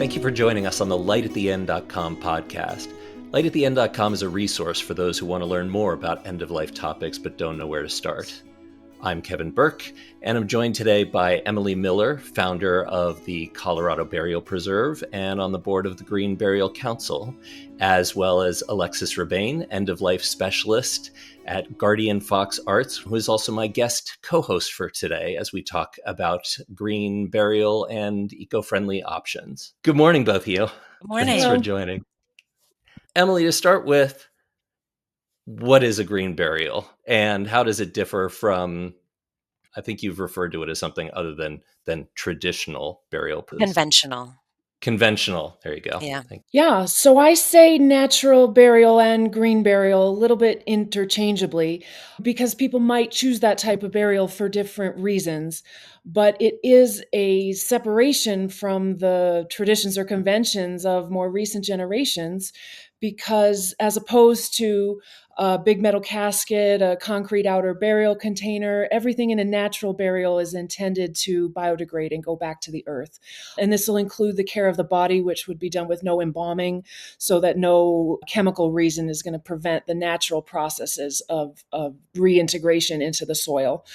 Thank you for joining us on the lightattheend.com podcast. Lightattheend.com is a resource for those who want to learn more about end-of-life topics but don't know where to start. I'm Kevin Berk, and I'm joined today by Emily Miller, founder of the Colorado Burial Preserve and on the board of the Green Burial Council, as well as Alexis Rebane, end-of-life specialist at Guardian Fox Arts, who is also my guest co-host for today as we talk about green burial and eco-friendly options. Good morning, both of you. Good morning. Thanks for joining. Emily, to start with, what is a green burial and how does it differ from, I think you've referred to it as something other than traditional burial? Conventional. There you go. Yeah. So I say natural burial and green burial a little bit interchangeably because people might choose that type of burial for different reasons. But it is a separation from the traditions or conventions of more recent generations because as opposed to a big metal casket, a concrete outer burial container, everything in a natural burial is intended to biodegrade and go back to the earth. And this will include the care of the body, which would be done with no embalming, so that no chemical reason is going to prevent the natural processes of reintegration into the soil.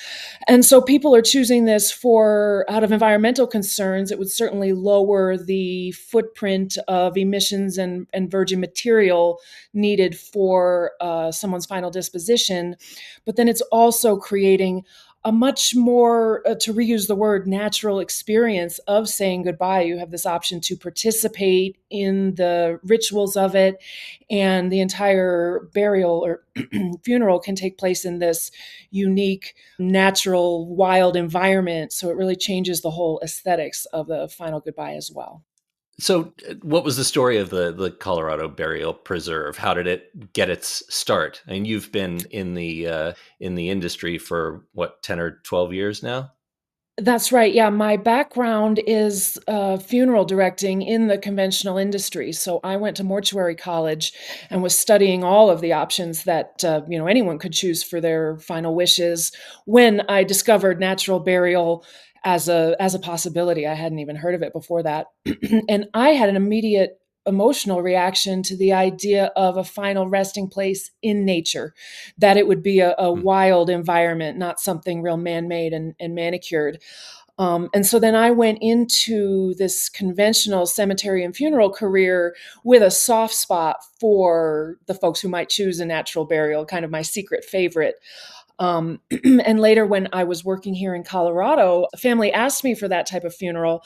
And so people are choosing this out of environmental concerns. It would certainly lower the footprint of emissions and virgin material needed for someone's final disposition. But then it's also creating a much more, to reuse the word, natural experience of saying goodbye. You have this option to participate in the rituals of it, and the entire burial or funeral can take place in this unique, natural, wild environment. So it really changes the whole aesthetics of the final goodbye as well. So what was the story of the Colorado Burial Preserve? How did it get its start? I mean, you've been in the industry for, 10 or 12 years now? That's right. Yeah, my background is funeral directing in the conventional industry. So I went to mortuary college and was studying all of the options that anyone could choose for their final wishes when I discovered natural burial as a possibility. I hadn't even heard of it before that. And I had an immediate emotional reaction to the idea of a final resting place in nature, that it would be a wild environment, not something real man-made and manicured. And so then I went into this conventional cemetery and funeral career with a soft spot for the folks who might choose a natural burial, kind of my secret favorite. And later when I was working here in Colorado, a family asked me for that type of funeral.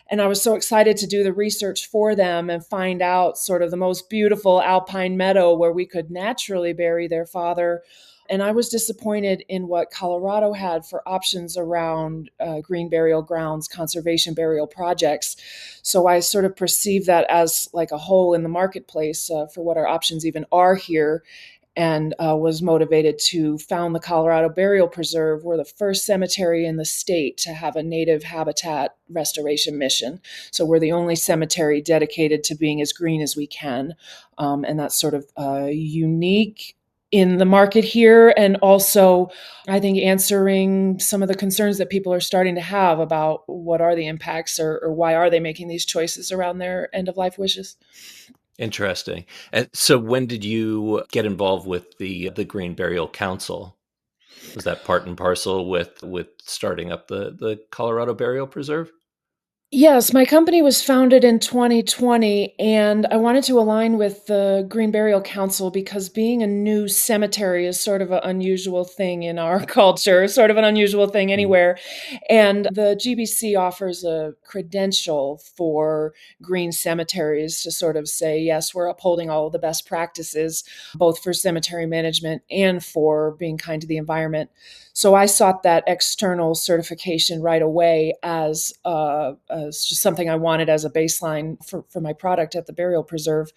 And I was so excited to do the research for them and find out sort of the most beautiful alpine meadow where we could naturally bury their father. And I was disappointed in what Colorado had for options around green burial grounds, conservation burial projects. So I sort of perceived that as like a hole in the marketplace for what our options even are here, and was motivated to found the Colorado Burial Preserve. We're the first cemetery in the state to have a native habitat restoration mission. So we're the only cemetery dedicated to being as green as we can. And that's sort of unique in the market here, and also I think answering some of the concerns that people are starting to have about what are the impacts or why are they making these choices around their end-of-life wishes. Interesting. And so when did you get involved with the Green Burial Council? Was that part and parcel with starting up the Colorado Burial Preserve? Yes, my company was founded in 2020, and I wanted to align with the Green Burial Council because being a new cemetery is sort of an unusual thing in our culture, sort of an unusual thing anywhere. And the GBC offers a credential for green cemeteries to sort of say, yes, we're upholding all of the best practices, both for cemetery management and for being kind to the environment. So I sought that external certification right away as just something I wanted as a baseline for my product at the Burial Preserve.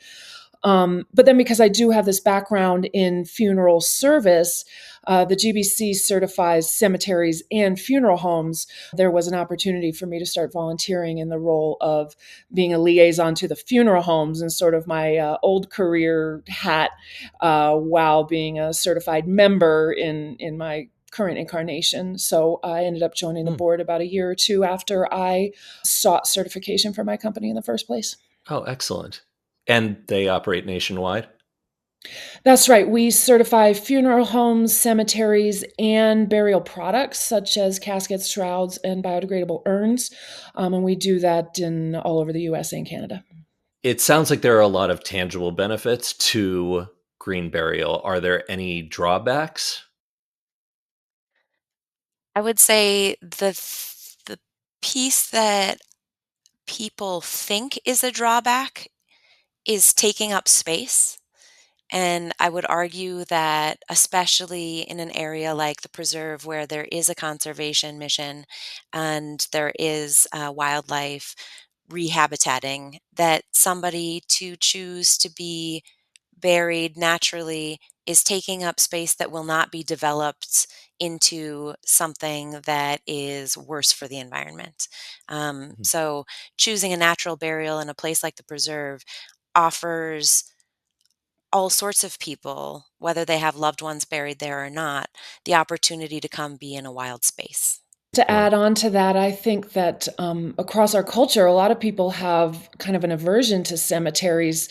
But then because I do have this background in funeral service, the GBC certifies cemeteries and funeral homes. There was an opportunity for me to start volunteering in the role of being a liaison to the funeral homes and sort of my old career hat while being a certified member in my current incarnation. So I ended up joining the Hmm. board about a year or two after I sought certification for my company in the first place. Oh, excellent. And they operate nationwide? That's right. We certify funeral homes, cemeteries, and burial products such as caskets, shrouds, and biodegradable urns. And we do that in all over the US and Canada. It sounds like there are a lot of tangible benefits to green burial. Are there any drawbacks? I would say the piece that people think is a drawback is taking up space. And I would argue that, especially in an area like the preserve where there is a conservation mission and there is wildlife rehabitating, that somebody to choose to be buried naturally is taking up space that will not be developed into something that is worse for the environment. Mhm. So, choosing a natural burial in a place like the preserve offers all sorts of people, whether they have loved ones buried there or not, the opportunity to come be in a wild space. To Right. add on to that, I think that across our culture, a lot of people have kind of an aversion to cemeteries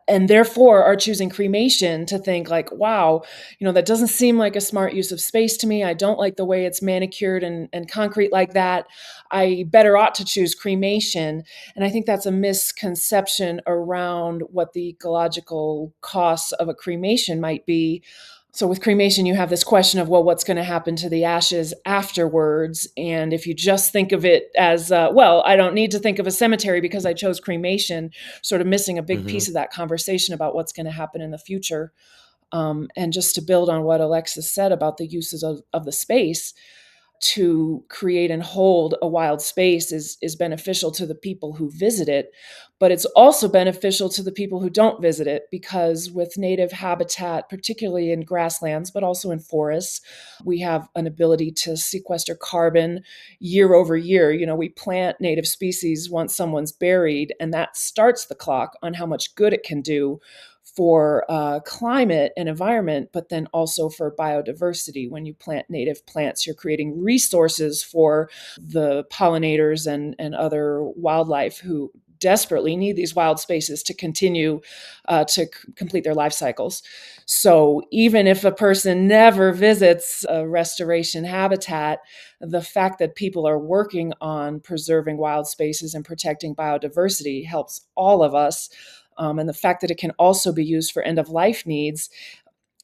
and therefore are choosing cremation to think like, wow, that doesn't seem like a smart use of space to me. I don't like the way it's manicured and concrete like that. I better ought to choose cremation. And I think that's a misconception around what the ecological costs of a cremation might be. So with cremation, you have this question of, well, what's going to happen to the ashes afterwards? And if you just think of it as, well, I don't need to think of a cemetery because I chose cremation, sort of missing a big Hmm. piece of that conversation about what's going to happen in the future. And just to build on what Alexis said about the uses of the space, to create and hold a wild space is beneficial to the people who visit it, but it's also beneficial to the people who don't visit it, because with native habitat, particularly in grasslands but also in forests, we have an ability to sequester carbon year over year. We plant native species once someone's buried, and that starts the clock on how much good it can do for climate and environment, but then also for biodiversity. When you plant native plants, you're creating resources for the pollinators and other wildlife who desperately need these wild spaces to continue complete their life cycles. So even if a person never visits a restoration habitat, the fact that people are working on preserving wild spaces and protecting biodiversity helps all of us. And the fact that it can also be used for end of life needs,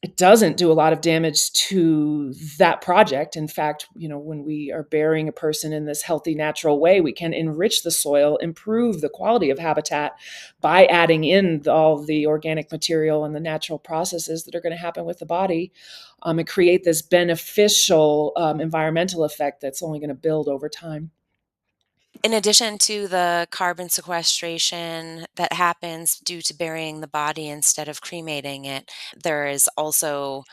it doesn't do a lot of damage to that project. In fact, when we are burying a person in this healthy, natural way, we can enrich the soil, improve the quality of habitat by adding in all the organic material and the natural processes that are going to happen with the body, and create this beneficial environmental effect that's only going to build over time. In addition to the carbon sequestration that happens due to burying the body instead of cremating it, there is also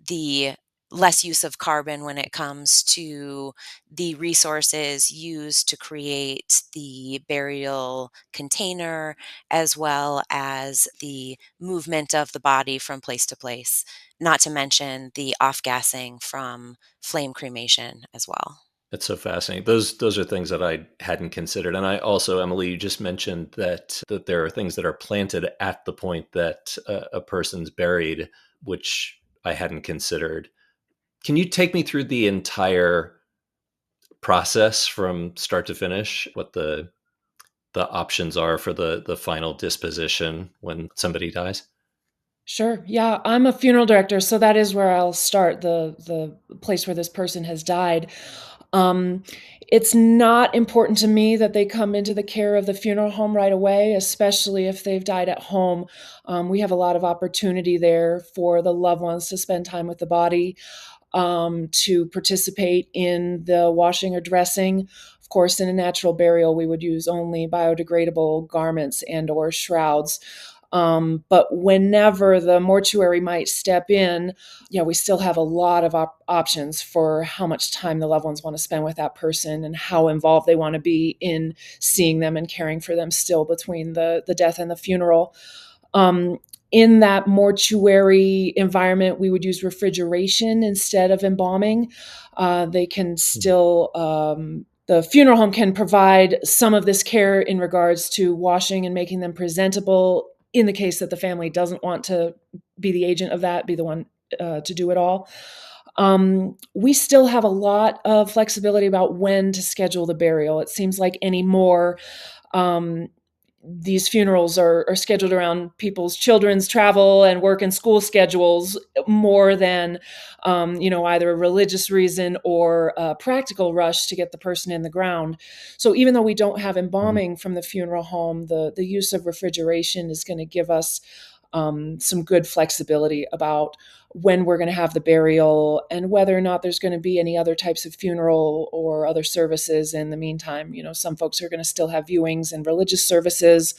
the less use of carbon when it comes to the resources used to create the burial container, as well as the movement of the body from place to place, not to mention the off-gassing from flame cremation as well. That's so fascinating. Those are things that I hadn't considered. And I also, Emily, you just mentioned that there are things that are planted at the point that a person's buried, which I hadn't considered. Can you take me through the entire process from start to finish? What the options are for the final disposition when somebody dies? Sure. Yeah, I'm a funeral director, so that is where I'll start, the place where this person has died. Um, it's not important to me that they come into the care of the funeral home right away, especially if they've died at home. We have a lot of opportunity there for the loved ones to spend time with the body, to participate in the washing or dressing. Of course, in a natural burial, we would use only biodegradable garments and or shrouds. But whenever the mortuary might step in, yeah, we still have a lot of options for how much time the loved ones want to spend with that person and how involved they want to be in seeing them and caring for them still between the death and the funeral. Um, In that mortuary environment, we would use refrigeration instead of embalming. They can still, the funeral home can provide some of this care in regards to washing and making them presentable in the case that the family doesn't want to be the agent of that, be the one to do it all. We still have a lot of flexibility about when to schedule the burial. It seems like anymore, these funerals are scheduled around people's children's travel and work and school schedules more than, either a religious reason or a practical rush to get the person in the ground. So even though we don't have embalming from the funeral home, the use of refrigeration is going to give us some good flexibility about when we're going to have the burial and whether or not there's going to be any other types of funeral or other services in the meantime. Some folks are going to still have viewings and religious services.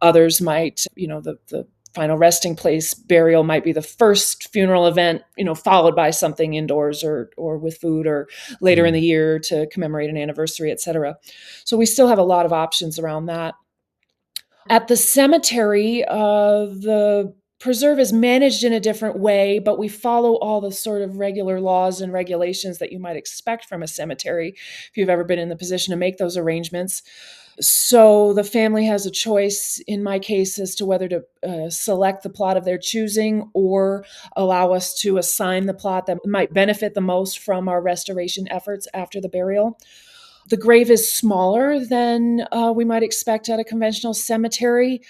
Others might, the final resting place burial might be the first funeral event, followed by something indoors or with food, or later in the year to commemorate an anniversary, etc. So we still have a lot of options around that. At the cemetery, the preserve is managed in a different way, but we follow all the sort of regular laws and regulations that you might expect from a cemetery if you've ever been in the position to make those arrangements. So the family has a choice, in my case, as to whether to select the plot of their choosing or allow us to assign the plot that might benefit the most from our restoration efforts after the burial. The grave is smaller than we might expect at a conventional cemetery.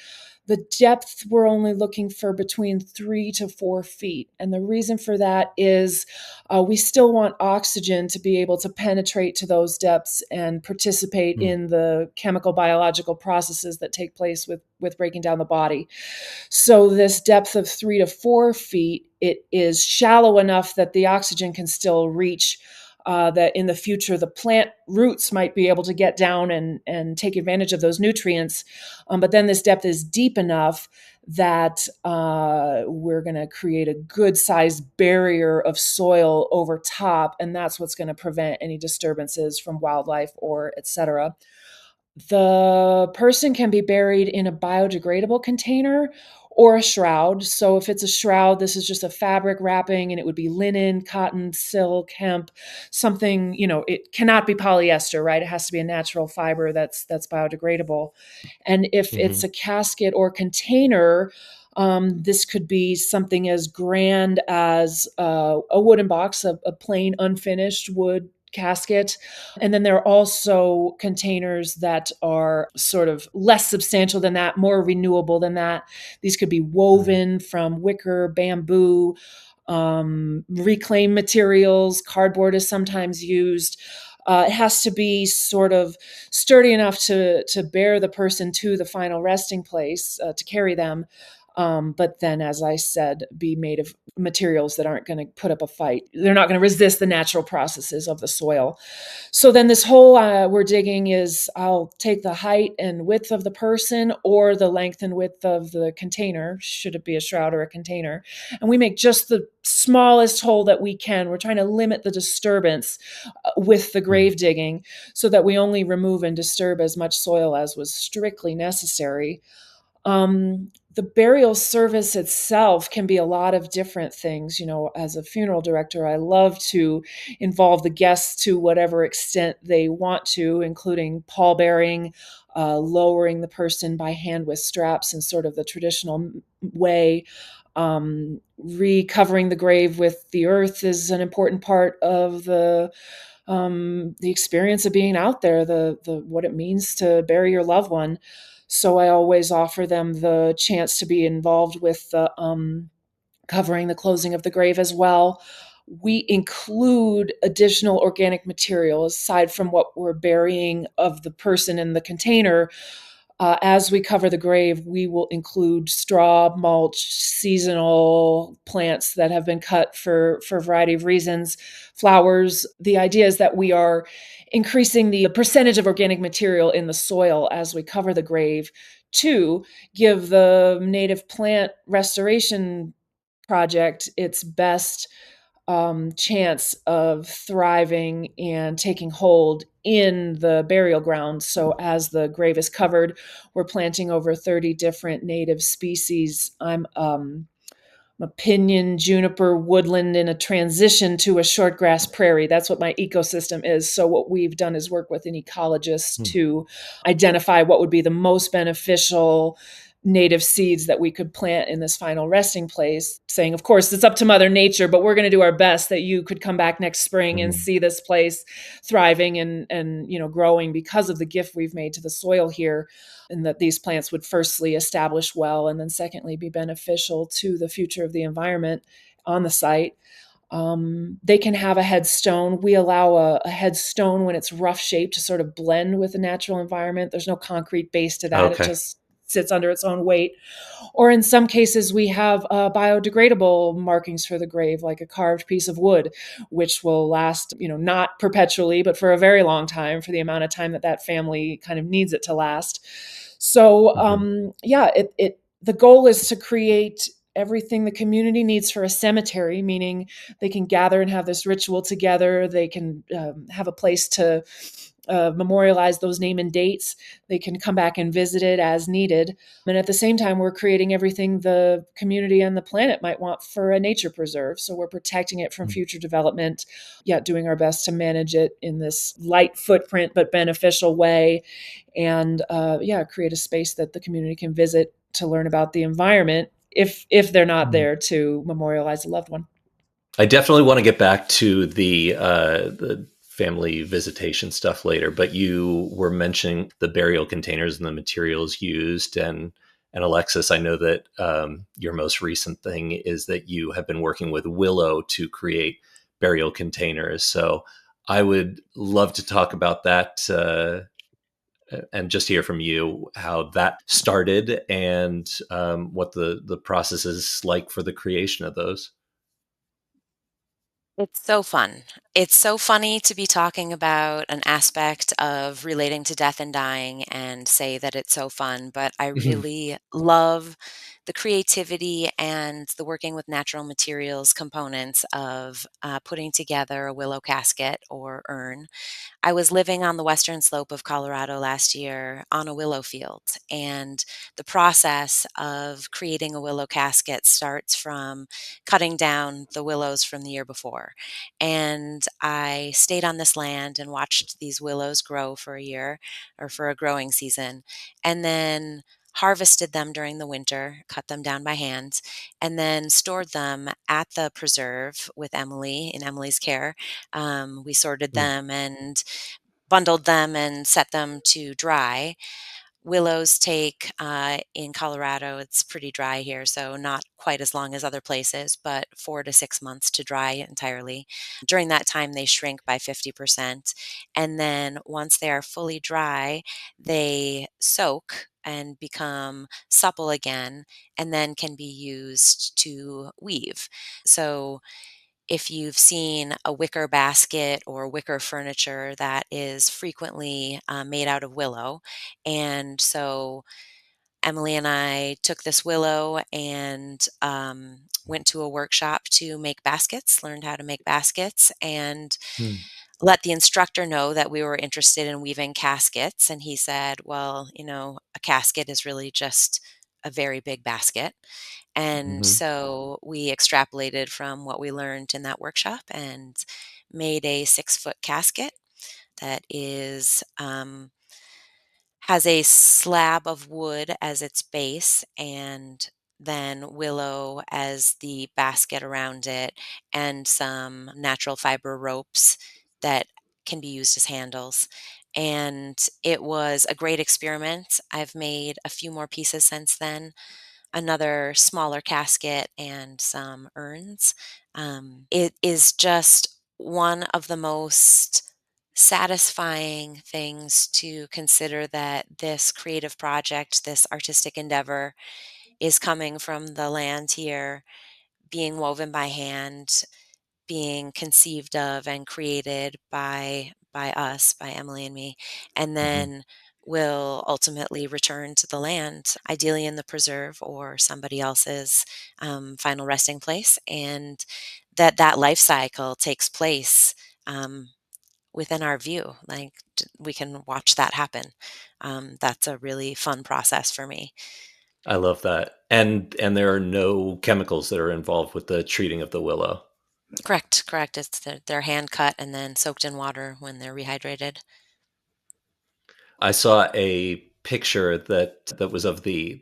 The depth, we're only looking for between 3 to 4 feet. And the reason for that is we still want oxygen to be able to penetrate to those depths and participate in the chemical biological processes that take place with breaking down the body. So this depth of 3 to 4 feet, it is shallow enough that the oxygen can still reach, that in the future the plant roots might be able to get down and take advantage of those nutrients. But then this depth is deep enough that we're going to create a good sized barrier of soil over top, and that's what's going to prevent any disturbances from wildlife or etc. The person can be buried in a biodegradable container or a shroud. So if it's a shroud, this is just a fabric wrapping, and it would be linen, cotton, silk, hemp, something, it cannot be polyester, right? It has to be a natural fiber that's biodegradable. And if it's a casket or container, this could be something as grand as a wooden box, a plain unfinished wood casket. And then there are also containers that are sort of less substantial than that, more renewable than that. These could be woven from wicker, bamboo, reclaimed materials. Cardboard is sometimes used. It has to be sort of sturdy enough to bear the person to the final resting place, to carry them. But then, as I said, be made of materials that aren't going to put up a fight. They're not going to resist the natural processes of the soil. So then this hole we're digging is, I'll take the height and width of the person or the length and width of the container, should it be a shroud or a container, and we make just the smallest hole that we can. We're trying to limit the disturbance with the grave digging so that we only remove and disturb as much soil as was strictly necessary. The burial service itself can be a lot of different things. As a funeral director, I love to involve the guests to whatever extent they want to, including pallbearing, lowering the person by hand with straps in sort of the traditional way. Recovering the grave with the earth is an important part of the experience of being out there, the what it means to bury your loved one. So I always offer them the chance to be involved with the covering the closing of the grave as well. We include additional organic material aside from what we're burying of the person in the container. As we cover the grave, we will include straw, mulch, seasonal plants that have been cut for a variety of reasons, flowers. The idea is that we are increasing the percentage of organic material in the soil as we cover the grave to give the native plant restoration project its best chance of thriving and taking hold in the burial ground. So as the grave is covered, we're planting over 30 different native species. I'm a pinyon, juniper, woodland in a transition to a shortgrass prairie. That's what my ecosystem is. So what we've done is work with an ecologist Hmm. to identify what would be the most beneficial native seeds that we could plant in this final resting place, saying, of course, it's up to Mother Nature, but we're going to do our best that you could come back next spring and Mhm. see this place thriving and growing because of the gift we've made to the soil here, and that these plants would firstly establish well and then secondly be beneficial to the future of the environment on the site. They can have a headstone. We allow a headstone when it's rough shaped to sort of blend with the natural environment. There's no concrete base to that. It Okay. just sits under its own weight. Or in some cases, we have biodegradable markings for the grave, like a carved piece of wood, which will last, not perpetually, but for a very long time, for the amount of time that that family kind of needs it to last. So, Mhm. yeah, the goal is to create everything the community needs for a cemetery, meaning they can gather and have this ritual together. They can have a place to memorialize those name and dates. They can come back and visit it as needed. And at the same time, we're creating everything the community and the planet might want for a nature preserve. So we're protecting it from Mm. future development, yet doing our best to manage it in this light footprint but beneficial way. And create a space that the community can visit to learn about the environment if they're not Mm. there to memorialize a loved one. I definitely want to get back to the family visitation stuff later, but you were mentioning the burial containers and the materials used, and Alexis, I know that your most recent thing is that you have been working with willow to create burial containers. So I would love to talk about that and just hear from you how that started and what the process is like for the creation of those. It's so fun. It's so funny to be talking about an aspect of relating to death and dying and say that it's so fun, but I really love the creativity and the working with natural materials components of putting together a willow casket or urn. I was living on the western slope of Colorado last year on a willow field, and the process of creating a willow casket starts from cutting down the willows from the year before. And I stayed on this land and watched these willows grow for a year or for a growing season, and then harvested them during the winter, cut them down by hand, and then stored them at the preserve with Emily in Emily's care. We sorted Mm. them and bundled them and set them to dry. Willows take, in Colorado, it's pretty dry here, so not quite as long as other places, but 4 to 6 months to dry entirely. During that time, they shrink by 50%. And then once they are fully dry, they soak and become supple again, and then can be used to weave. So if you've seen a wicker basket or wicker furniture that is frequently made out of willow. And so Emily and I took this willow and went to a workshop to make baskets, learned how to make baskets, and Mm. let the instructor know that we were interested in weaving caskets. And he said, well, a casket is really just a very big basket. And Mhm. so we extrapolated from what we learned in that workshop and made a 6 foot casket that has a slab of wood as its base and then willow as the basket around it and some natural fiber ropes that can be used as handles. And it was a great experiment. I've made a few more pieces since then, another smaller casket and some urns. It is just one of the most satisfying things to consider that this creative project, this artistic endeavor, is coming from the land here, being woven by hand, being conceived of and created by us, by Emily and me, and Mhm. then will ultimately return to the land, ideally in the preserve or somebody else's final resting place, and that life cycle takes place within our view. Like we can watch that happen. That's a really fun process for me. I love that. And there are no chemicals that are involved with the treating of the willow. Correct, correct. It's they're hand cut and then soaked in water when they're rehydrated. I saw a picture that was of the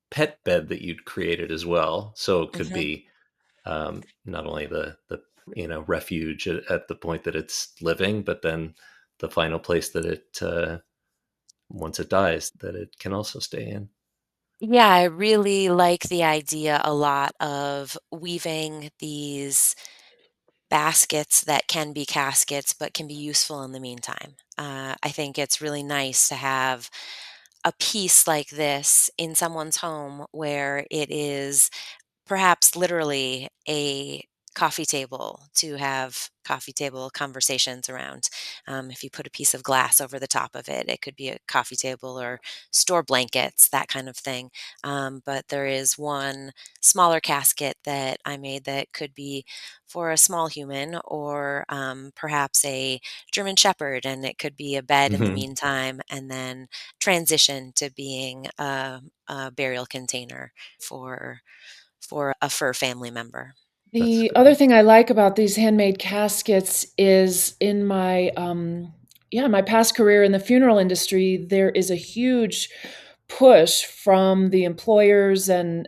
pet bed that you'd created as well. So it could Hmm. be not only the refuge at the point that it's living, but then the final place that it once it dies that it can also stay in. Yeah, I really like the idea a lot of weaving these baskets that can be caskets but can be useful in the meantime. I think it's really nice to have a piece like this in someone's home where it is perhaps literally a coffee table to have coffee table conversations around. If you put a piece of glass over the top of it, it could be a coffee table or store blankets, that kind of thing. But there is one smaller casket that I made that could be for a small human or perhaps a German Shepherd, and it could be a bed in the Hmm. meantime, and then transition to being a burial container for a fur family member. That's The other great. thing I like about these handmade caskets is in my yeah, my past career in the funeral industry, there is a huge push from the employers and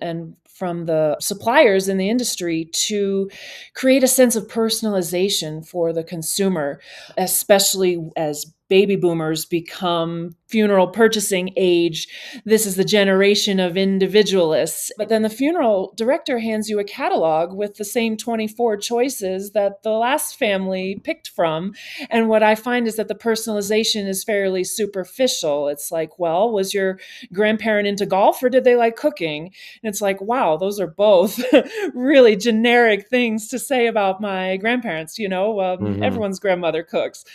from the suppliers in the industry to create a sense of personalization for the consumer, especially as baby boomers become funeral purchasing age. This is the generation of individualists. But then the funeral director hands you a catalog with the same 24 choices that the last family picked from. And what I find is that the personalization is fairly superficial. It's like, well, was your grandparent into golf or did they like cooking? And it's like, wow, those are both really generic things to say about my grandparents. Hmm. Everyone's grandmother cooks.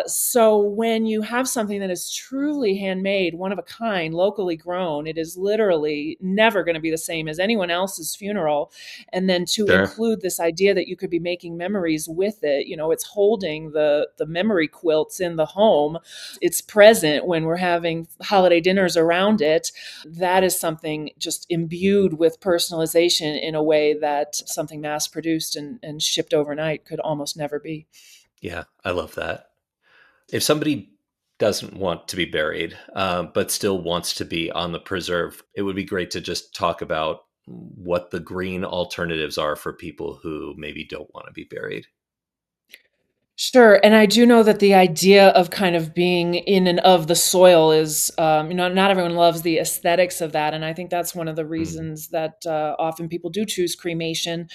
So when you have something that is truly handmade, one of a kind, locally grown, it is literally never going to be the same as anyone else's funeral. And then to Sure. include this idea that you could be making memories with it, it's holding the memory quilts in the home. It's present when we're having holiday dinners around it. That is something just imbued with personalization in a way that something mass produced and shipped overnight could almost never be. Yeah, I love that. If somebody doesn't want to be buried, but still wants to be on the preserve, it would be great to just talk about what the green alternatives are for people who maybe don't want to be buried. Sure, and I do know that the idea of kind of being in and of the soil is, not everyone loves the aesthetics of that, and I think that's one of the Mm. reasons that often people do choose cremation.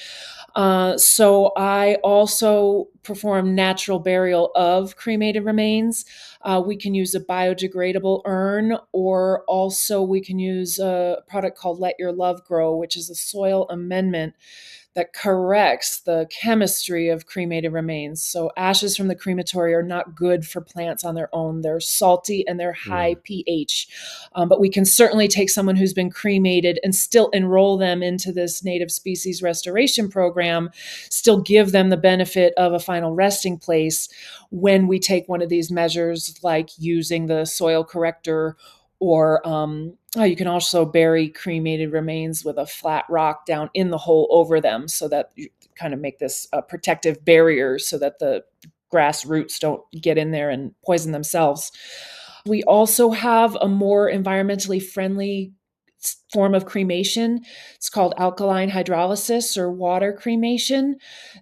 So I also perform natural burial of cremated remains. We can use a biodegradable urn, or also we can use a product called Let Your Love Grow, which is a soil amendment that corrects the chemistry of cremated remains. So ashes from the crematory are not good for plants on their own. They're salty and they're high Mm. pH. But we can certainly take someone who's been cremated and still enroll them into this native species restoration program, still give them the benefit of a final resting place when we take one of these measures, like using the soil corrector or you can also bury cremated remains with a flat rock down in the hole over them so that you kind of make this protective barrier so that the grass roots don't get in there and poison themselves. We also have a more environmentally friendly form of cremation. It's called alkaline hydrolysis or water cremation.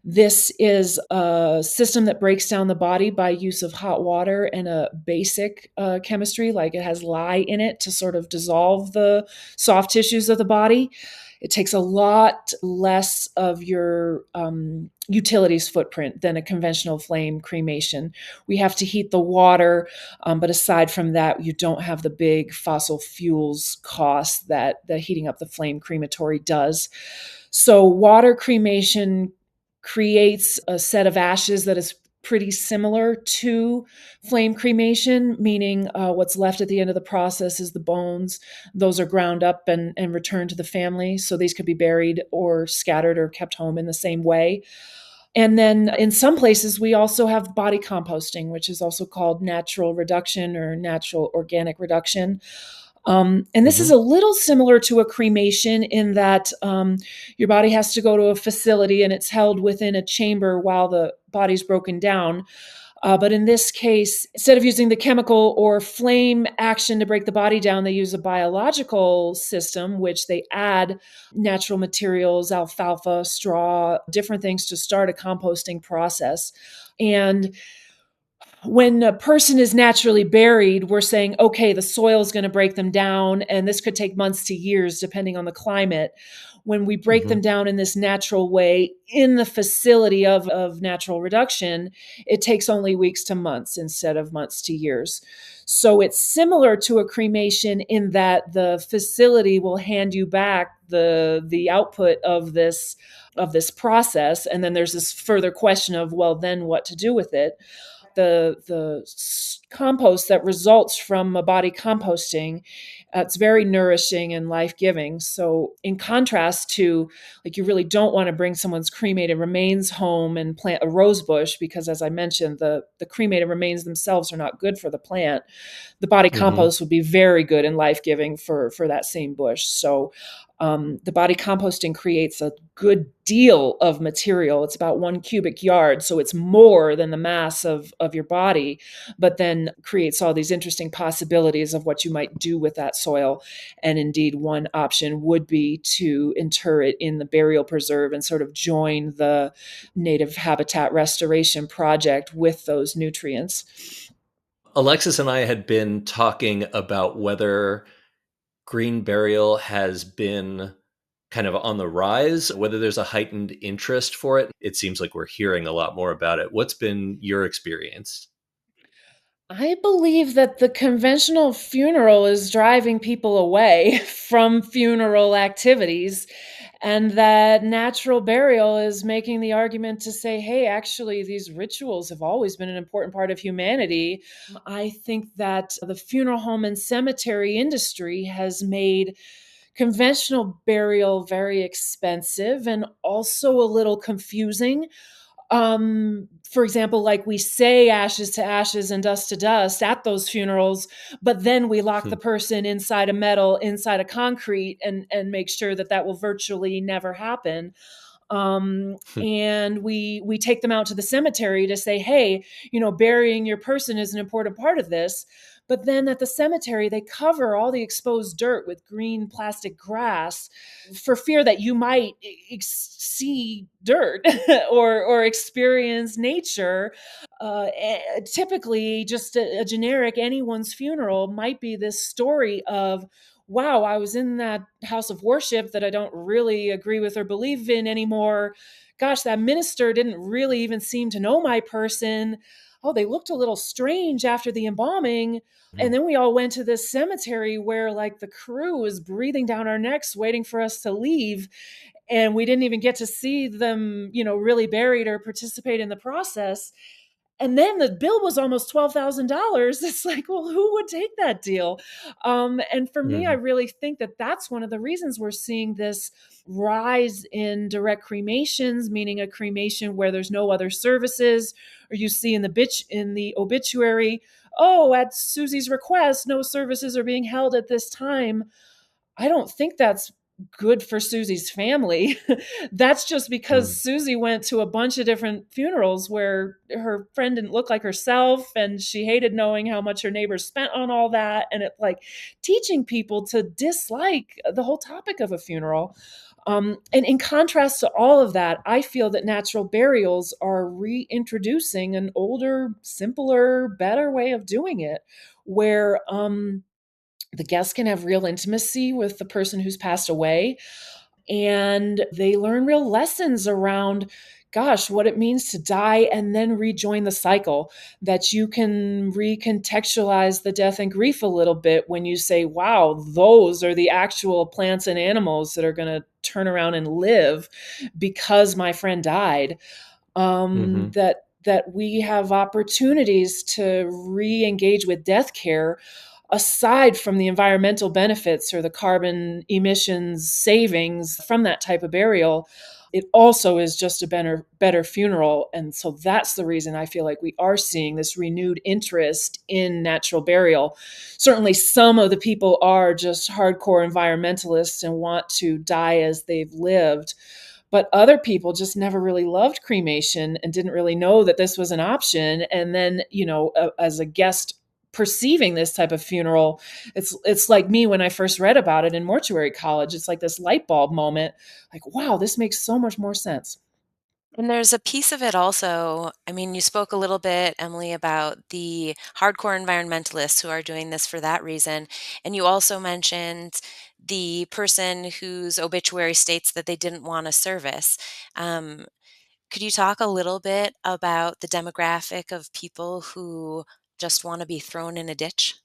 This is a system that breaks down the body by use of hot water and a basic chemistry, like it has lye in it to sort of dissolve the soft tissues of the body. It takes a lot less of your utilities footprint than a conventional flame cremation. We have to heat the water, but aside from that, you don't have the big fossil fuels cost that the heating up the flame crematory does. So water cremation creates a set of ashes that is pretty similar to flame cremation, meaning what's left at the end of the process is the bones. Those are ground up and returned to the family. So these could be buried or scattered or kept home in the same way. And then in some places, we also have body composting, which is also called natural reduction or natural organic reduction. And this is a little similar to a cremation in that your body has to go to a facility and it's held within a chamber while the body's broken down. But in this case, instead of using the chemical or flame action to break the body down, they use a biological system, which they add natural materials, alfalfa, straw, different things to start a composting process. And when a person is naturally buried, we're saying, okay, the soil is going to break them down, and this could take months to years, depending on the climate. When we break them down in this natural way in the facility of natural reduction, it takes only weeks to months instead of months to years. So it's similar to a cremation in that the facility will hand you back the output of this process, and then there's this further question of, well, then what to do with it. The compost that results from a body composting, it's very nourishing and life-giving. So in contrast to, like, you really don't want to bring someone's cremated remains home and plant a rose bush, because as I mentioned, the cremated remains themselves are not good for the plant. The body compost would be very good and life-giving for that same bush. So the body composting creates a good deal of material. It's about 1 cubic yard, so it's more than the mass of your body, but then creates all these interesting possibilities of what you might do with that soil. And indeed, one option would be to inter it in the burial preserve and sort of join the native habitat restoration project with those nutrients. Alexis and I had been talking about whether green burial has been kind of on the rise, whether there's a heightened interest for it. It seems like we're hearing a lot more about it. What's been your experience? I believe that the conventional funeral is driving people away from funeral activities, and that natural burial is making the argument to say, hey, actually, these rituals have always been an important part of humanity. I think that the funeral home and cemetery industry has made conventional burial very expensive and also a little confusing. For example, like, we say ashes to ashes and dust to dust at those funerals, but then we lock the person inside a concrete, and make sure that that will virtually never happen. And we take them out to the cemetery to say, hey, burying your person is an important part of this. But then at the cemetery, they cover all the exposed dirt with green plastic grass for fear that you might see dirt or experience nature. Typically, just a generic anyone's funeral might be this story of, wow, I was in that house of worship that I don't really agree with or believe in anymore. Gosh, that minister didn't really even seem to know my person. Oh, they looked a little strange after the embalming. And then we all went to this cemetery where, like, the crew was breathing down our necks waiting for us to leave. And we didn't even get to see them, really buried or participate in the process. And then the bill was almost $12,000. It's like, well, who would take that deal? And for me, I really think that that's one of the reasons we're seeing this rise in direct cremations, meaning a cremation where there's no other services, or you see in the obituary, oh, at Susie's request, no services are being held at this time. I don't think that's good for Susie's family. That's just because Susie went to a bunch of different funerals where her friend didn't look like herself, and she hated knowing how much her neighbors spent on all that. And it, like, teaching people to dislike the whole topic of a funeral. And in contrast to all of that, I feel that natural burials are reintroducing an older, simpler, better way of doing it, where the guests can have real intimacy with the person who's passed away, and they learn real lessons around, gosh, what it means to die and then rejoin the cycle. That you can recontextualize the death and grief a little bit when you say, wow, those are the actual plants and animals that are going to turn around and live because my friend died. That that we have opportunities to re-engage with death care aside from the environmental benefits or the carbon emissions savings from that type of burial. It also is just a better funeral. And so that's the reason I feel like we are seeing this renewed interest in natural burial. Certainly, some of the people are just hardcore environmentalists and want to die as they've lived. But other people just never really loved cremation and didn't really know that this was an option. And then, as a guest perceiving this type of funeral, it's like me when I first read about it in mortuary college. It's like this light bulb moment, like, wow, this makes so much more sense. And there's a piece of it also. I mean, you spoke a little bit, Emily, about the hardcore environmentalists who are doing this for that reason. And you also mentioned the person whose obituary states that they didn't want a service. Um, could you talk a little bit about the demographic of people who just want to be thrown in a ditch?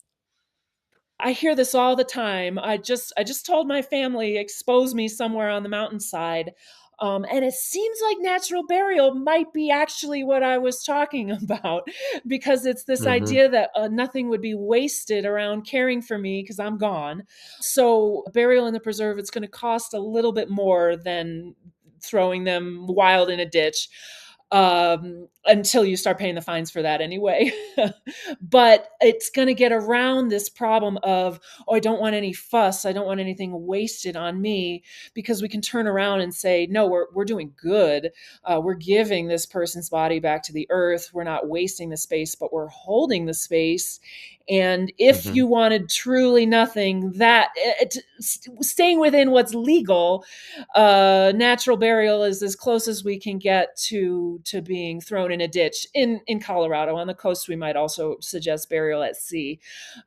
I hear this all the time. I just told my family, expose me somewhere on the mountainside. And it seems like natural burial might be actually what I was talking about, because it's this Hmm. idea that nothing would be wasted around caring for me because I'm gone. So burial in the preserve, it's going to cost a little bit more than throwing them wild in a ditch, until you start paying the fines for that anyway. But it's going to get around this problem of, oh, I don't want any fuss. I don't want anything wasted on me, because we can turn around and say, no, we're doing good. We're giving this person's body back to the earth. We're not wasting the space, but we're holding the space. And if Hmm. you wanted truly nothing, that staying within what's legal, natural burial is as close as we can get to being thrown in a ditch. In Colorado on the coast, we might also suggest burial at sea.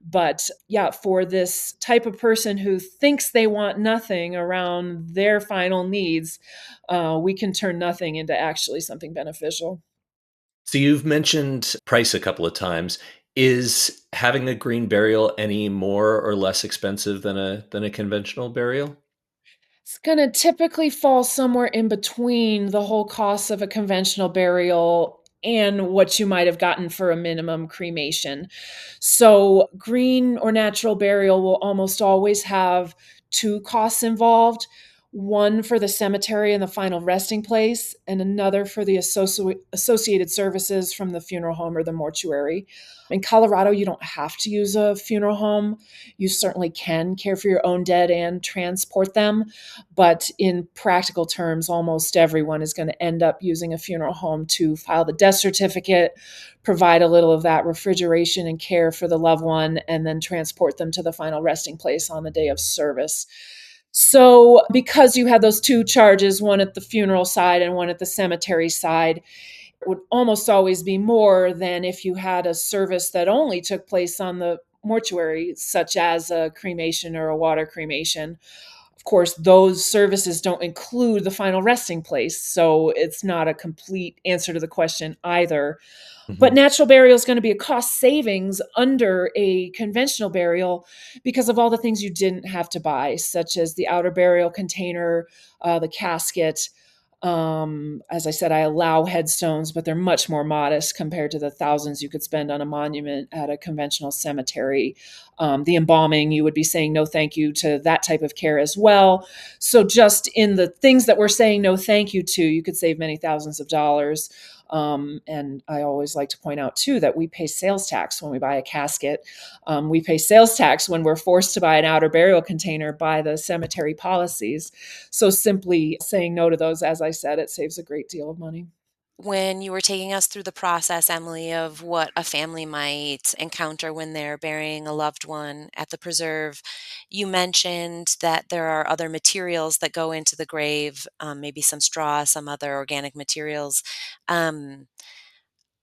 But yeah, for this type of person who thinks they want nothing around their final needs, we can turn nothing into actually something beneficial. So you've mentioned price a couple of times. Is having a green burial any more or less expensive than a conventional burial? It's going to typically fall somewhere in between the whole cost of a conventional burial and what you might have gotten for a minimum cremation. So, green or natural burial will almost always have two costs involved: one for the cemetery and the final resting place, and another for the associated services from the funeral home or the mortuary. In Colorado, you don't have to use a funeral home. You certainly can care for your own dead and transport them. But in practical terms, almost everyone is going to end up using a funeral home to file the death certificate, provide a little of that refrigeration and care for the loved one, and then transport them to the final resting place on the day of service. So, because you had those two charges, one at the funeral side and one at the cemetery side, it would almost always be more than if you had a service that only took place on the mortuary, such as a cremation or a water cremation. Of course, those services don't include the final resting place, so it's not a complete answer to the question either. But Mhm. natural burial is going to be a cost savings under a conventional burial because of all the things you didn't have to buy, such as the outer burial container, the casket. As I said, I allow headstones, but they're much more modest compared to the thousands you could spend on a monument at a conventional cemetery. The embalming, you would be saying no thank you to that type of care as well. So, just in the things that we're saying no thank you to, you could save many thousands of dollars. And I always like to point out too that we pay sales tax when we buy a casket. We pay sales tax when we're forced to buy an outer burial container by the cemetery policies. So simply saying no to those, as I said, it saves a great deal of money. When you were taking us through the process, Emily, of what a family might encounter when they're burying a loved one at the preserve, you mentioned that there are other materials that go into the grave, maybe some straw, some other organic materials. Um,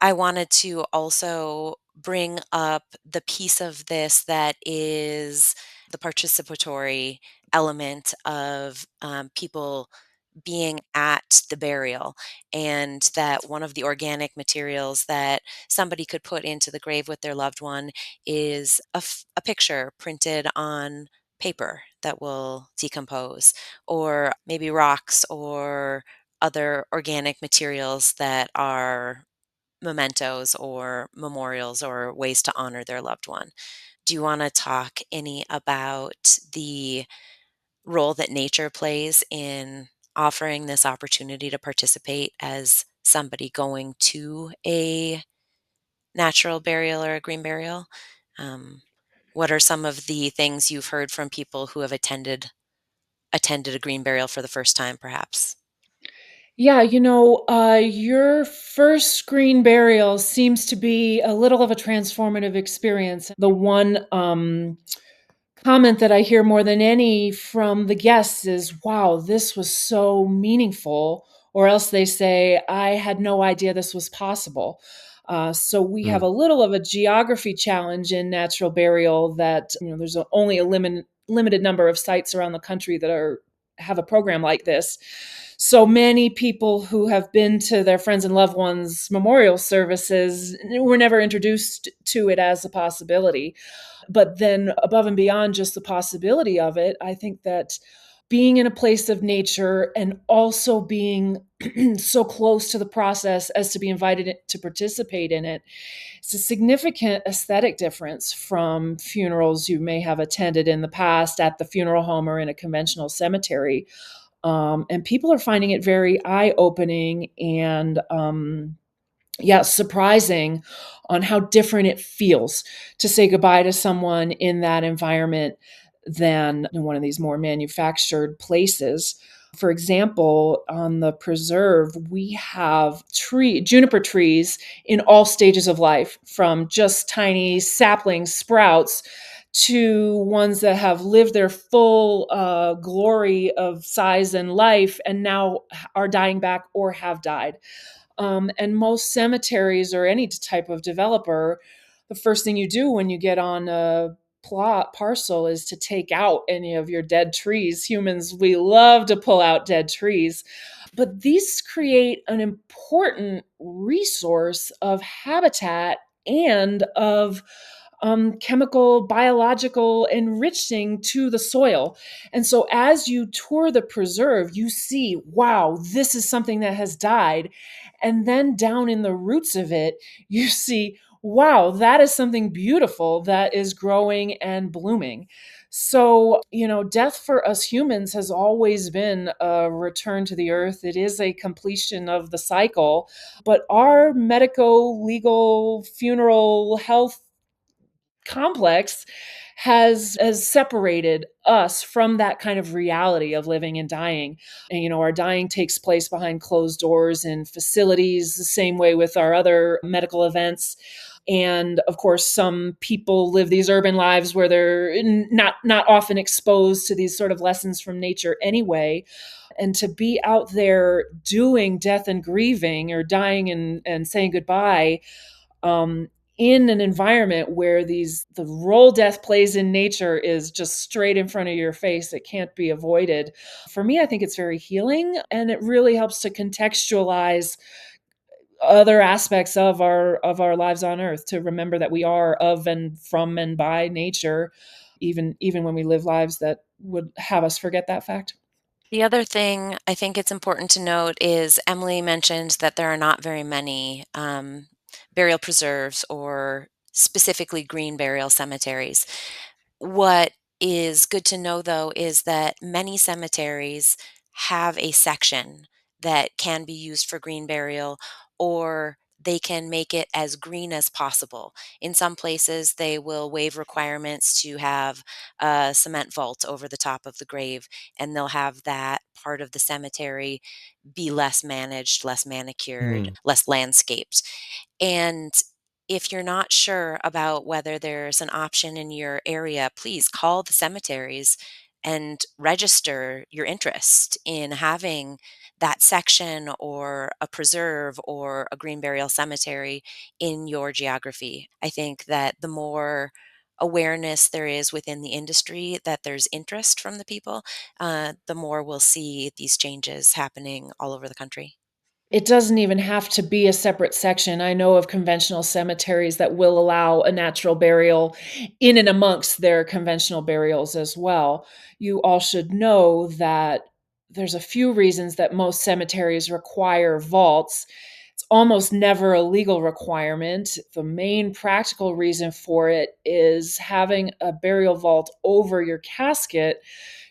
I wanted to also bring up the piece of this that is the participatory element of people being at the burial, and that one of the organic materials that somebody could put into the grave with their loved one is a picture printed on paper that will decompose, or maybe rocks or other organic materials that are mementos or memorials or ways to honor their loved one. Do you want to talk any about the role that nature plays in offering this opportunity to participate as somebody going to a natural burial or a green burial? Um, what are some of the things you've heard from people who have attended a green burial for the first time, perhaps? Yeah, your first screen burial seems to be a little of a transformative experience. The one comment that I hear more than any from the guests is, wow, this was so meaningful. Or else they say, I had no idea this was possible. So we have Mm. a little of a geography challenge in natural burial that, there's only a limited number of sites around the country that have a program like this. So many people who have been to their friends and loved ones' memorial services were never introduced to it as a possibility. But then, above and beyond just the possibility of it, I think that being in a place of nature and also being so close to the process as to be invited to participate in it, it's a significant aesthetic difference from funerals you may have attended in the past at the funeral home or in a conventional cemetery. And people are finding it very eye opening and yeah, surprising on how different it feels to say goodbye to someone in that environment than in one of these more manufactured places. For example, on the preserve, we have juniper trees in all stages of life, from just tiny sapling sprouts to ones that have lived their full glory of size and life and now are dying back or have died. And most cemeteries or any type of developer, the first thing you do when you get on a parcel is to take out any of your dead trees. Humans, we love to pull out dead trees, but these create an important resource of habitat and of chemical, biological enriching to the soil. And so as you tour the preserve, you see, wow, this is something that has died. And then down in the roots of it, you see, wow, that is something beautiful that is growing and blooming. So, death for us humans has always been a return to the earth. It is a completion of the cycle. But our medico legal funeral health complex has separated us from that kind of reality of living and dying. And our dying takes place behind closed doors in facilities, the same way with our other medical events. And of course, some people live these urban lives where they're not often exposed to these sort of lessons from nature anyway. And to be out there doing death and grieving, or dying and saying goodbye, um, in an environment where the role death plays in nature is just straight in front of your face, it can't be avoided. For me, I think it's very healing, and it really helps to contextualize other aspects of our lives on earth, to remember that we are of and from and by nature, even when we live lives that would have us forget that fact. The other thing I think it's important to note is Emily mentioned that there are not very many burial preserves or specifically green burial cemeteries. What is good to know, though, is that many cemeteries have a section that can be used for green burial, or they can make it as green as possible. In some places, they will waive requirements to have a cement vault over the top of the grave, and they'll have that part of the cemetery be less managed, less manicured, Mm. less landscaped. And if you're not sure about whether there's an option in your area, please call the cemeteries and register your interest in having that section or a preserve or a green burial cemetery in your geography. I think that the more awareness there is within the industry that there's interest from the people, the more we'll see these changes happening all over the country. It doesn't even have to be a separate section. I know of conventional cemeteries that will allow a natural burial in and amongst their conventional burials as well. You all should know that there's a few reasons that most cemeteries require vaults. It's almost never a legal requirement. The main practical reason for it is having a burial vault over your casket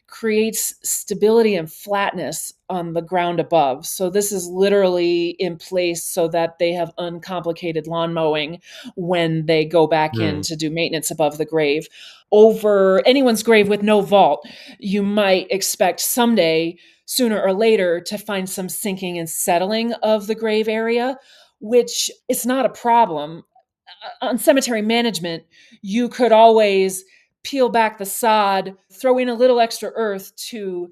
creates stability and flatness on the ground above. So this is literally in place so that they have uncomplicated lawn mowing when they go back in Mm. to do maintenance above the grave. Over anyone's grave with no vault, you might expect someday, sooner or later, to find some sinking and settling of the grave area, which is not a problem. On cemetery management, you could always peel back the sod, throw in a little extra earth to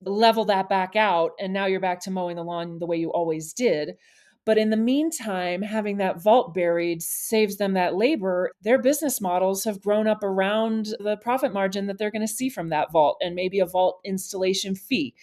level that back out, and now you're back to mowing the lawn the way you always did. But in the meantime, having that vault buried saves them that labor. Their business models have grown up around the profit margin that they're going to see from that vault and maybe a vault installation fee.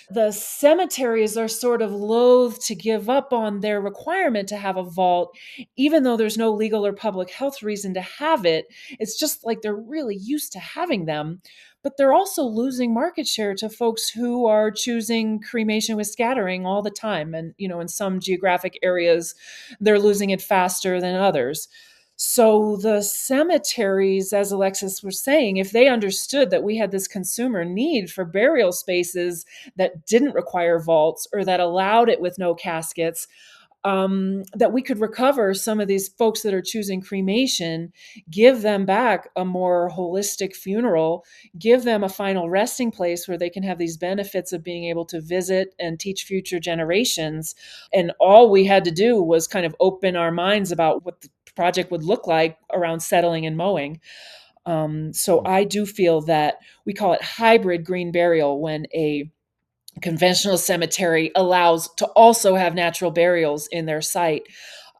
The cemeteries are sort of loath to give up on their requirement to have a vault, even though there's no legal or public health reason to have it. It's just like they're really used to having them, but they're also losing market share to folks who are choosing cremation with scattering all the time. And, in some geographic areas, they're losing it faster than others. So the cemeteries, as Alexis was saying, if they understood that we had this consumer need for burial spaces that didn't require vaults or that allowed it with no caskets, that we could recover some of these folks that are choosing cremation, give them back a more holistic funeral, give them a final resting place where they can have these benefits of being able to visit and teach future generations. And all we had to do was kind of open our minds about what the project would look like around settling and mowing. So I do feel that we call it hybrid green burial when a conventional cemetery allows to also have natural burials in their site.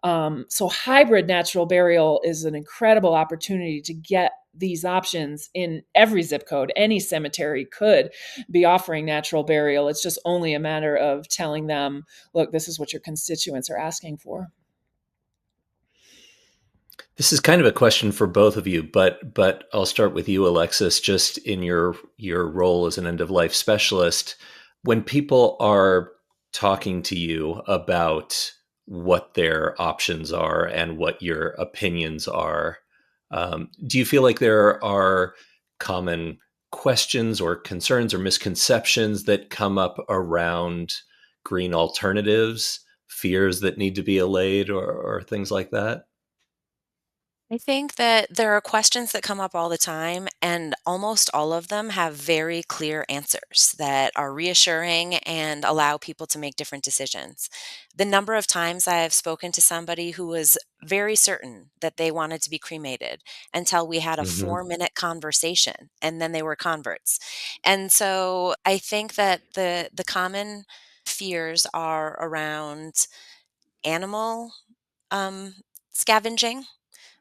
So hybrid natural burial is an incredible opportunity to get these options in every zip code. Any cemetery could be offering natural burial. It's just only a matter of telling them, look, this is what your constituents are asking for. This is kind of a question for both of you, but I'll start with you, Alexis. Just in your role as an end of life specialist, when people are talking to you about what their options are and what your opinions are, do you feel like there are common questions or concerns or misconceptions that come up around green alternatives, fears that need to be allayed, or things like that? I think that there are questions that come up all the time, and almost all of them have very clear answers that are reassuring and allow people to make different decisions. The number of times I have spoken to somebody who was very certain that they wanted to be cremated until we had a Hmm. 4-minute conversation, and then they were converts. And so I think that the common fears are around animal um, scavenging,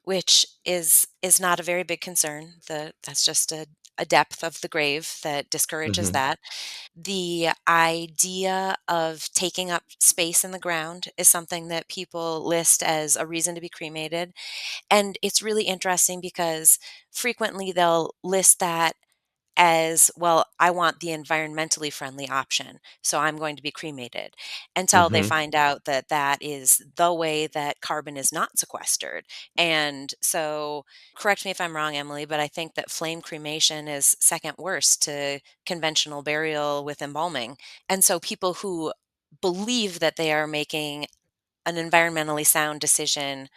which is not a very big concern. That's just a depth of the grave that discourages Hmm. that. The idea of taking up space in the ground is something that people list as a reason to be cremated. And it's really interesting because frequently they'll list that as, well, I want the environmentally friendly option, so I'm going to be cremated, until they Hmm. find out that that is the way that carbon is not sequestered. And so, correct me if I'm wrong, Emily, but I think that flame cremation is second worst to conventional burial with embalming. And so, people who believe that they are making an environmentally sound decision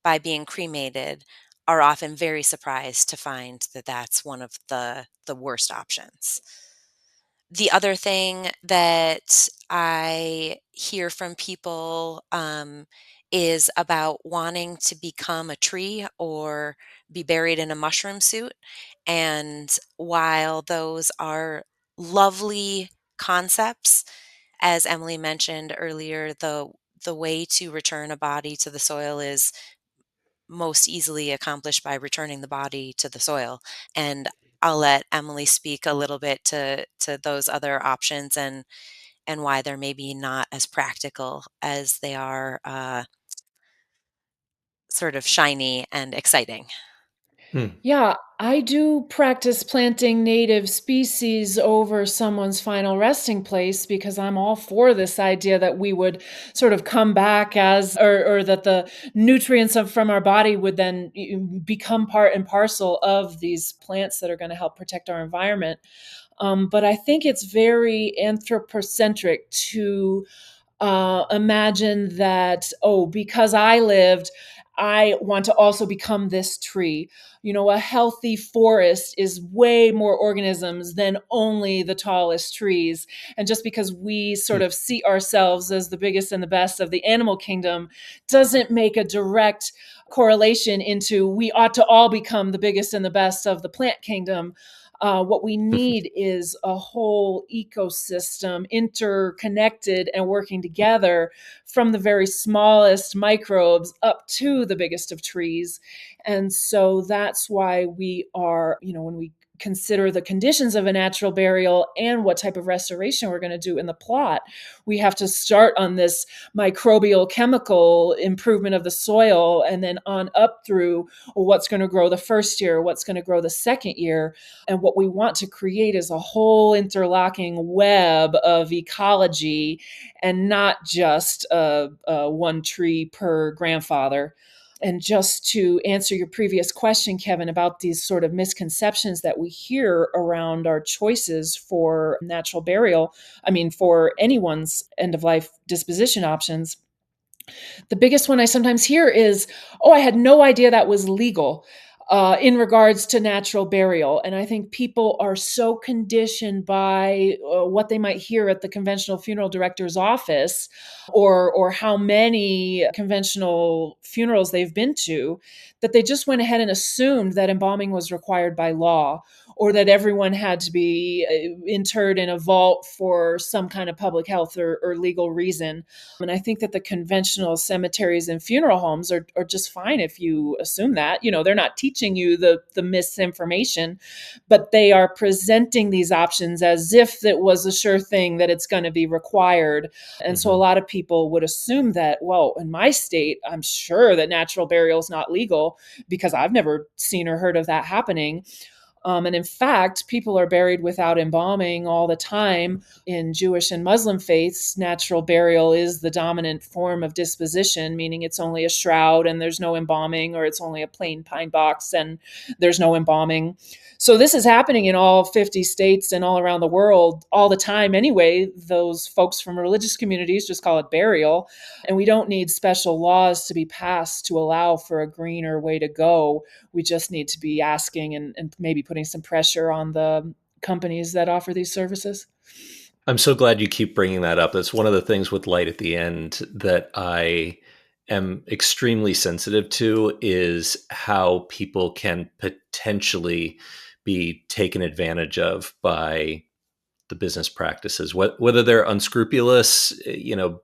by being cremated are often very surprised to find that that's one of the worst options. The other thing that I hear from people is about wanting to become a tree or be buried in a mushroom suit. And while those are lovely concepts, as Emily mentioned earlier, the way to return a body to the soil is most easily accomplished by returning the body to the soil. And I'll let Emily speak a little bit to those other options and why they're maybe not as practical as they are sort of shiny and exciting. Hmm. Yeah, I do practice planting native species over someone's final resting place because I'm all for this idea that we would sort of come back as, or that the nutrients from our body would then become part and parcel of these plants that are going to help protect our environment. But I think it's very anthropocentric to imagine that, oh, because I lived, I want to also become this tree. A healthy forest is way more organisms than only the tallest trees. And just because we sort Hmm. of see ourselves as the biggest and the best of the animal kingdom doesn't make a direct correlation into we ought to all become the biggest and the best of the plant kingdom. What we need is a whole ecosystem interconnected and working together from the very smallest microbes up to the biggest of trees. And so that's why we are, when we consider the conditions of a natural burial and what type of restoration we're going to do in the plot, we have to start on this microbial chemical improvement of the soil and then on up through what's going to grow the first year, what's going to grow the second year. And what we want to create is a whole interlocking web of ecology and not just one tree per grandfather. And just to answer your previous question, Kevin, about these sort of misconceptions that we hear around our choices for natural burial, I mean, for anyone's end of life disposition options, the biggest one I sometimes hear is, oh, I had no idea that was legal. In regards to natural burial. And I think people are so conditioned by what they might hear at the conventional funeral director's office or how many conventional funerals they've been to that they just went ahead and assumed that embalming was required by law or that everyone had to be interred in a vault for some kind of public health or legal reason. And I think that the conventional cemeteries and funeral homes are just fine if you assume that. They're not teaching you the misinformation, but they are presenting these options as if it was a sure thing that it's going to be required. And so a Hmm. lot of people would assume that, well, in my state, I'm sure that natural burial is not legal because I've never seen or heard of that happening. And in fact, people are buried without embalming all the time. In Jewish and Muslim faiths, natural burial is the dominant form of disposition, meaning it's only a shroud and there's no embalming, or it's only a plain pine box and there's no embalming. So this is happening in all 50 states and all around the world all the time anyway. Those folks from religious communities just call it burial. And we don't need special laws to be passed to allow for a greener way to go. We just need to be asking and maybe putting some pressure on the companies that offer these services. I'm so glad you keep bringing that up. That's one of the things with Light at the End that I am extremely sensitive to is how people can potentially be taken advantage of by the business practices, whether they're unscrupulous,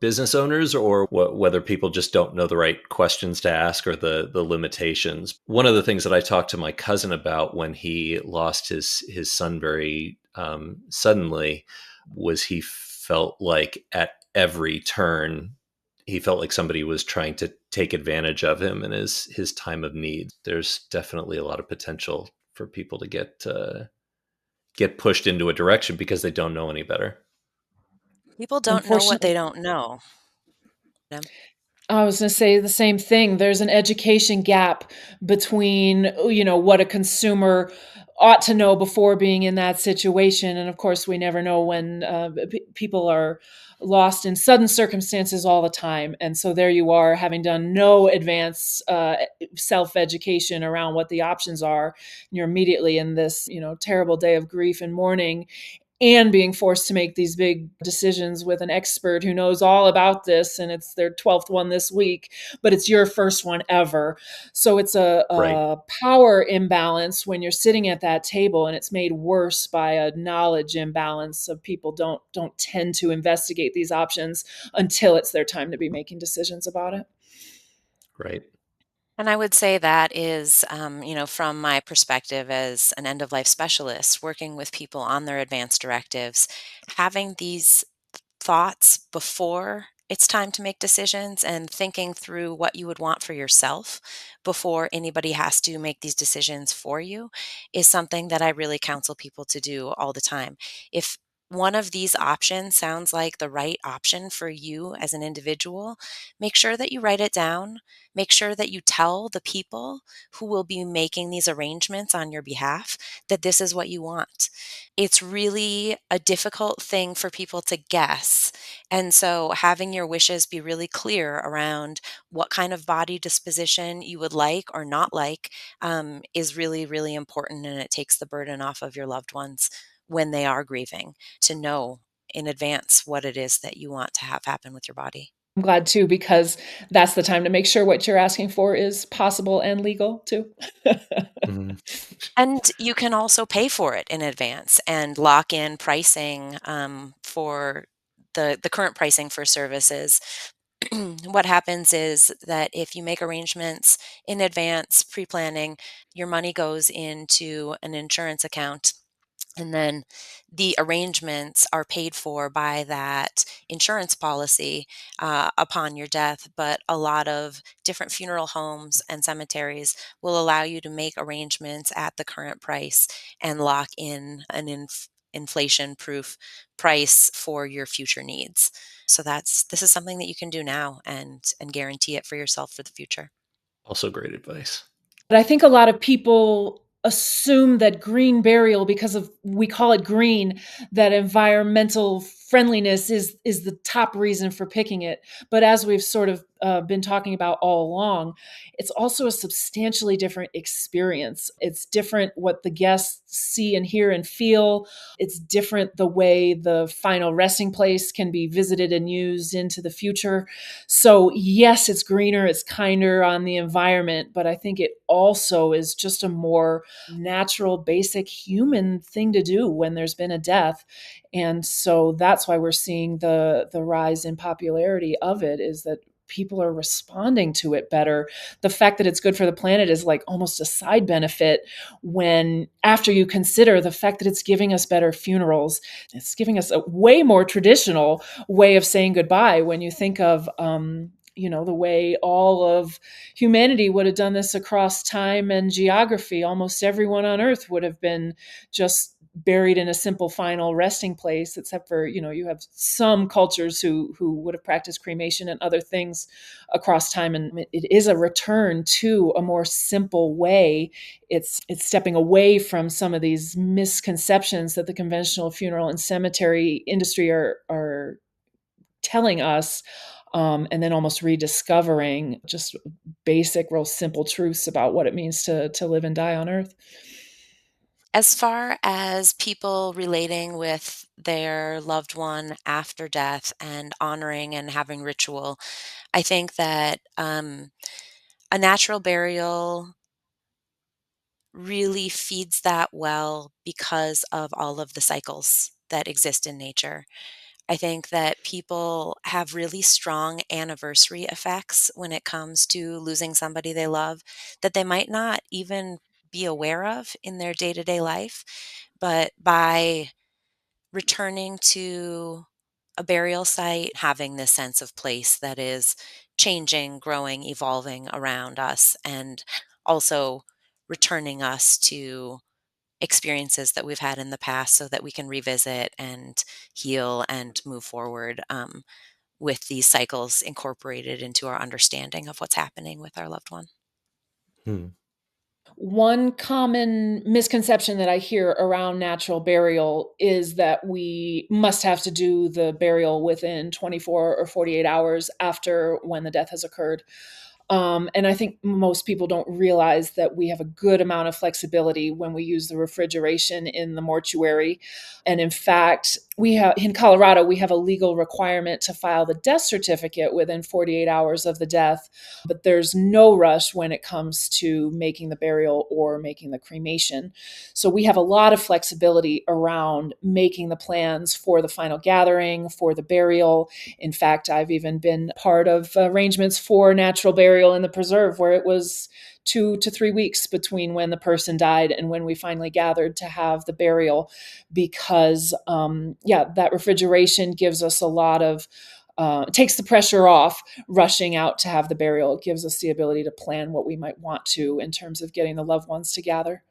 business owners, or whether people just don't know the right questions to ask or the limitations. One of the things that I talked to my cousin about when he lost his son very suddenly was he felt like at every turn he felt like somebody was trying to take advantage of him in his time of need. There's definitely a lot of potential for people to get pushed into a direction because they don't know any better. People don't know what Unfortunately, they don't know. I was going to say the same thing. There's an education gap between, what a consumer ought to know before being in that situation. And of course, we never know when people are lost in sudden circumstances all the time. And so there you are, having done no advance self education around what the options are. And you're immediately in this, terrible day of grief and mourning and being forced to make these big decisions with an expert who knows all about this, and it's their 12th one this week, but it's your first one ever. So it's a, Right. a power imbalance when you're sitting at that table, and it's made worse by a knowledge imbalance of people don't tend to investigate these options until it's their time to be making decisions about it. Right. And I would say that is, from my perspective as an end of life specialist, working with people on their advanced directives, having these thoughts before it's time to make decisions, and thinking through what you would want for yourself before anybody has to make these decisions for you is something that I really counsel people to do all the time. If one of these options sounds like the right option for you as an individual, make sure that you write it down. Make sure that you tell the people who will be making these arrangements on your behalf that this is what you want. It's really a difficult thing for people to guess, and so having your wishes be really clear around what kind of body disposition you would like or not like is really, really important. And it takes the burden off of your loved ones when they are grieving to know in advance what it is that you want to have happen with your body. I'm glad too, because that's the time to make sure what you're asking for is possible and legal too. Mhm. And you can also pay for it in advance and lock in pricing for the current pricing for services. What happens is that if you make arrangements in advance, pre-planning, your money goes into an insurance account, and then the arrangements are paid for by that insurance policy upon your death. But a lot of different funeral homes and cemeteries will allow you to make arrangements at the current price and lock in an inflation proof price for your future needs. So this is something that you can do now and guarantee it for yourself for the future. Also great advice. But I think a lot of people assume that green burial, because of we call it green, that environmental friendliness is the top reason for picking it. But as we've sort of been talking about all along, it's also a substantially different experience. It's different what the guests see and hear and feel. It's different the way the final resting place can be visited and used into the future. So, yes, it's greener, it's kinder on the environment, but I think it also is just a more natural, basic human thing to do when there's been a death. And so that's why we're seeing the rise in popularity of it, is that people are responding to it better. The fact that it's good for the planet is like almost a side benefit, when after you consider the fact that it's giving us better funerals, it's giving us a way more traditional way of saying goodbye. When you think of the way all of humanity would have done this across time and geography, almost everyone on earth would have been just buried in a simple final resting place, except for, you have some cultures who would have practiced cremation and other things across time. And it is a return to a more simple way. It's stepping away from some of these misconceptions that the conventional funeral and cemetery industry are telling us, and then almost rediscovering just basic, real simple truths about what it means to live and die on earth. As far as people relating with their loved one after death and honoring and having ritual, I think that a natural burial really feeds that well because of all of the cycles that exist in nature. I think that people have really strong anniversary effects when it comes to losing somebody they love that they might not even be aware of in their day to day life. But by returning to a burial site, having this sense of place that is changing, growing, evolving around us, and also returning us to experiences that we've had in the past so that we can revisit and heal and move forward with these cycles incorporated into our understanding of what's happening with our loved one. Hmm. One common misconception that I hear around natural burial is that we must have to do the burial within 24 or 48 hours after when the death has occurred. And I think most people don't realize that we have a good amount of flexibility when we use the refrigeration in the mortuary. And in fact, we have in Colorado, we have a legal requirement to file the death certificate within 48 hours of the death, but there's no rush when it comes to making the burial or making the cremation. So we have a lot of flexibility around making the plans for the final gathering, for the burial. In fact, I've even been part of arrangements for natural burial in the preserve where it was 2 to 3 weeks between when the person died and when we finally gathered to have the burial, because that refrigeration gives us a lot of takes the pressure off rushing out to have the burial. It gives us the ability to plan what we might want to in terms of getting the loved ones to gather.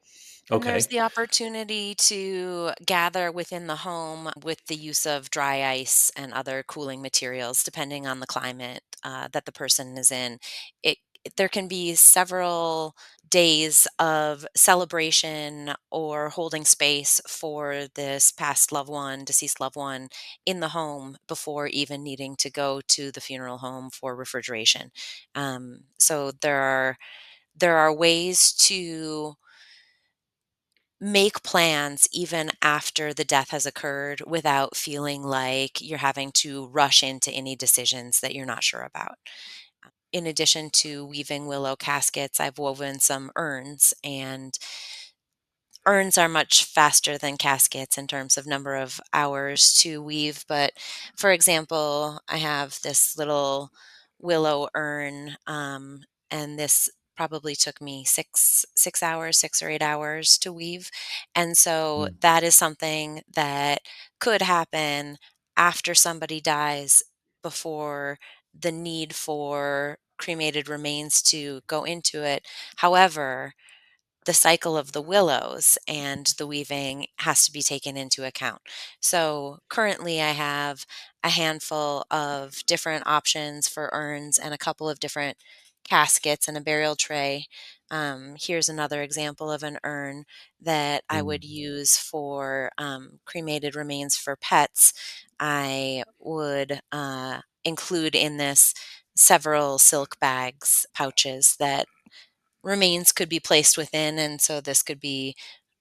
And there's Okay. the opportunity to gather within the home with the use of dry ice and other cooling materials, depending on the climate that the person is in. It there can be several days of celebration or holding space for this past loved one, deceased loved one in the home before even needing to go to the funeral home for refrigeration. So there are ways to make plans even after the death has occurred without feeling like you're having to rush into any decisions that you're not sure about. In addition to weaving willow caskets, I've woven some urns, and urns are much faster than caskets in terms of number of hours to weave. But for example, I have this little willow urn, and this probably took me six hours, 6 or 8 hours to weave. And so Mm. that is something that could happen after somebody dies, before the need for cremated remains to go into it. However, the cycle of the willows and the weaving has to be taken into account. So currently, I have a handful of different options for urns and a couple of different caskets and a burial tray. Here's another example of an urn that I Mm. would use for cremated remains for pets. I would include in this several silk bags, pouches that remains could be placed within, and so this could be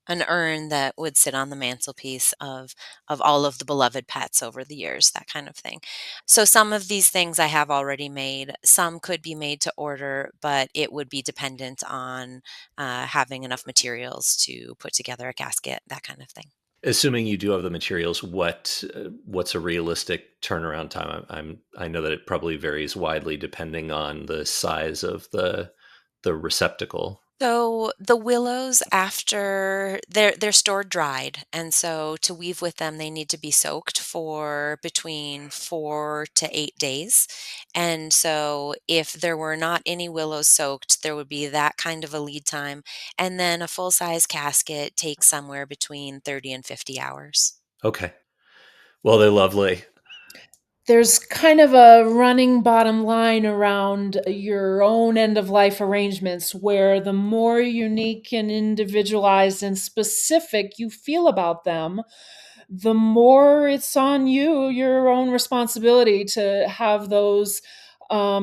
an urn that would sit on the mantelpiece of all of the beloved pets over the years, that kind of thing. So some of these things I have already made. Some could be made to order, but it would be dependent on having enough materials to put together a casket, that kind of thing. Assuming you do have the materials, what's a realistic turnaround time? I know that it probably varies widely depending on the size of the receptacle. So the willows, after they're stored dried, and so to weave with them, they need to be soaked for between 4 to 8 days. And so if there were not any willows soaked, there would be that kind of a lead time. And then a full size casket takes somewhere between 30 and 50 hours. Okay. Well, they're lovely. There's kind of a running bottom line around your own end of life arrangements where the more unique and individualized and specific you feel about them, the more it's on you, your own responsibility to have those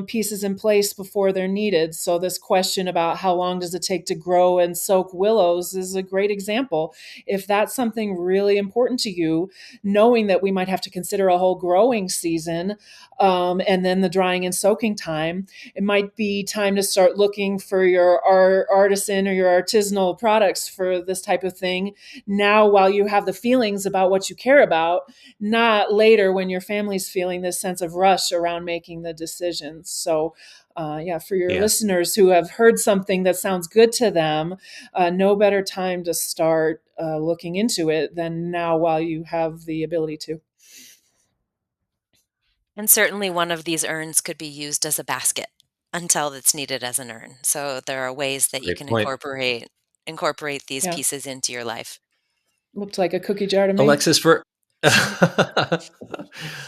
pieces in place before they're needed. So, this question about how long does it take to grow and soak willows is a great example. If that's something really important to you, knowing that we might have to consider a whole growing season and then the drying and soaking time, it might be time to start looking for your artisan or your artisanal products for this type of thing now while you have the feelings about what you care about, not later when your family's feeling this sense of rush around making the decisions. So, yeah, for your Yeah, listeners who have heard something that sounds good to them, no better time to start looking into it than now while you have the ability to. And certainly one of these urns could be used as a basket until it's needed as an urn. So there are ways that you great can point. incorporate these Yeah, pieces into your life. looked like a cookie jar to me. Alexis, for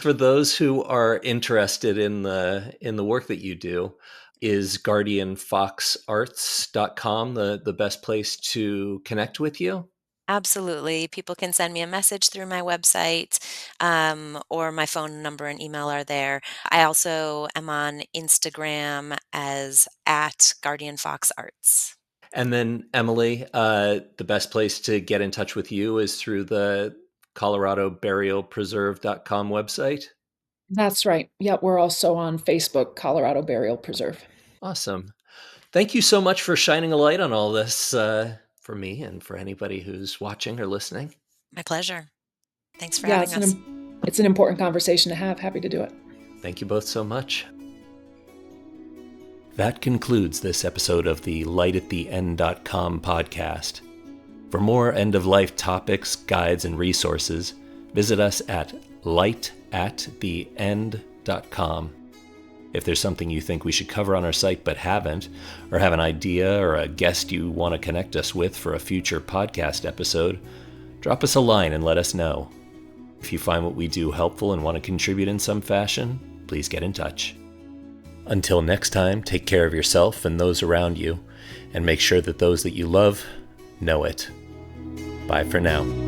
for those who are interested in the work that you do, is guardianfoxarts.com the best place to connect with you? Absolutely. People can send me a message through my website, or my phone number and email are there. I also am on Instagram as at Guardian Fox Arts. And then Emily, the best place to get in touch with you is through the ColoradoBurialPreserve.com website. That's right. Yep, we're also on Facebook, Colorado Burial Preserve. Awesome. Thank you so much for shining a light on all this for me and for anybody who's watching or listening. My pleasure. Thanks for Yeah, having us. it's an important conversation to have. Happy to do it. Thank you both so much. That concludes this episode of the lightattheend.com podcast. For more end-of-life topics, guides, and resources, visit us at lightattheend.com. legalities.com. If there's something you think we should cover on our site but haven't, or have an idea or a guest you want to connect us with for a future podcast episode, drop us a line and let us know. If you find what we do helpful and want to contribute in some fashion, please get in touch. Until next time, take care of yourself and those around you, and make sure that those that you love know it. Bye for now.